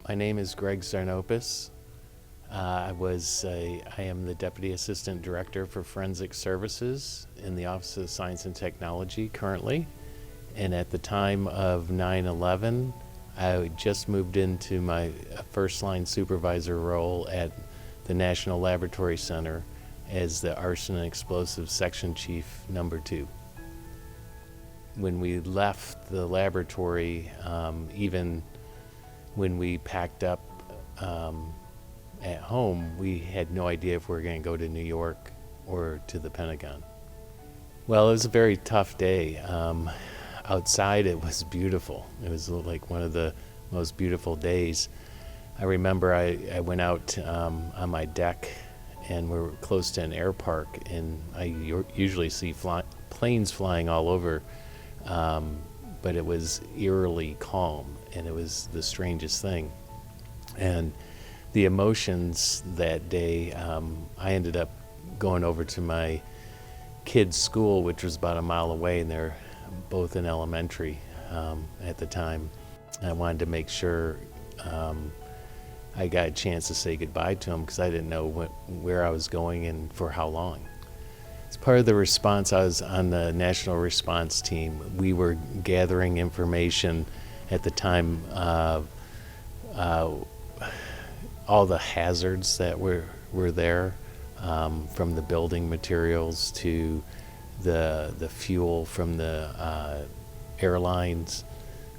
My name is P Czarnopys. I am the Deputy Assistant Director for Forensic Services in the Office of Science and Technology currently. And at the time of 9/11, I just moved into my first line supervisor role at the National Laboratory Center as the Arson and Explosives Section Chief number 2. When we left the laboratory, even when we packed up at home, we had no idea if we were going to go to New York or to the Pentagon. Well, it was a very tough day. Outside, it was beautiful. It was like one of the most beautiful days. I remember I went out on my deck, and we were close to an air park, and I usually see planes flying all over, but it was eerily calm, and it was the strangest thing. And the emotions that day, I ended up going over to my kids' school, which was about a mile away, and they're both in elementary at the time. And I wanted to make sure I got a chance to say goodbye to them because I didn't know where I was going and for how long. As part of the response, I was on the national response team. We were gathering information at the time of all the hazards that were there, from the building materials to the fuel from the airlines,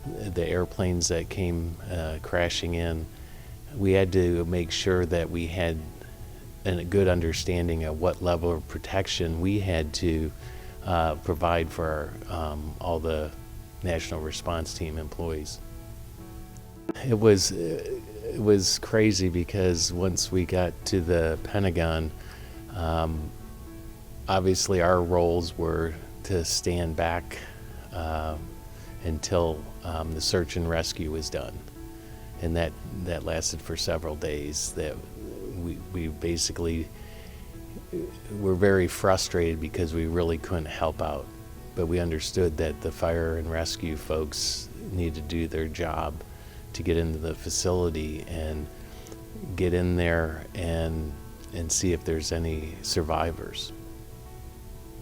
the airplanes that came crashing in. We had to make sure that we had a good understanding of what level of protection we had to provide for all the National Response Team employees. It was crazy because once we got to the Pentagon, obviously our roles were to stand back until the search and rescue was done. And that lasted for several days. That we basically were very frustrated because we really couldn't help out. But we understood that the fire and rescue folks need to do their job to get into the facility and get in there and see if there's any survivors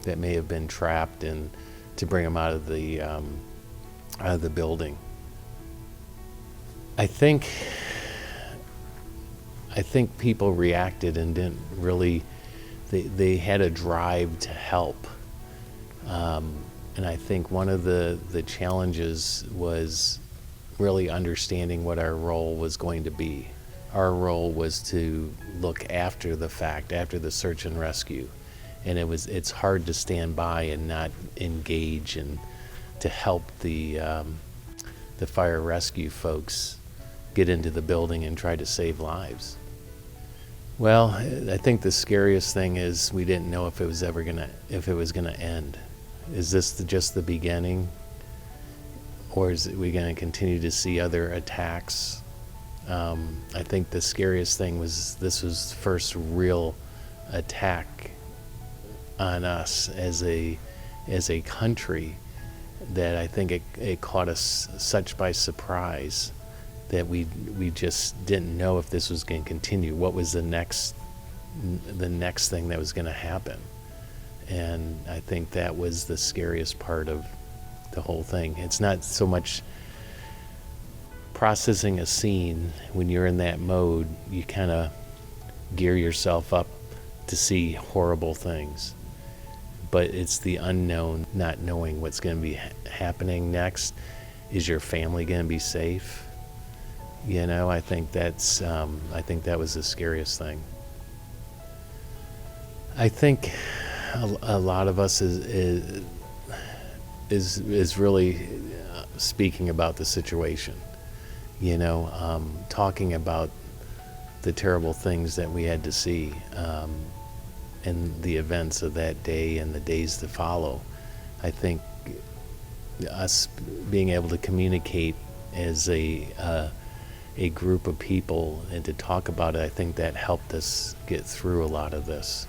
that may have been trapped, and to bring them out of the building. I think people reacted and didn't really. They had a drive to help, and I think one of the challenges was really understanding what our role was going to be. Our role was to look after the fact, after the search and rescue, and it's hard to stand by and not engage and to help the fire rescue folks get into the building and try to save lives. Well, I think the scariest thing is we didn't know if it was gonna end. Is this just the beginning, or is we going to continue to see other attacks? I think the scariest thing was this was the first real attack on us as a country, that I think it caught us such by surprise that we just didn't know if this was going to continue. What was the next thing that was going to happen? And I think that was the scariest part of the whole thing. It's not so much processing a scene. When you're in that mode, you kind of gear yourself up to see horrible things. But it's the unknown, not knowing what's going to be happening next. Is your family going to be safe? I think that was the scariest thing. I think a lot of us is really speaking about the situation, talking about the terrible things that we had to see, and the events of that day and the days to follow. I think us being able to communicate as a group of people and to talk about it, I think that helped us get through a lot of this.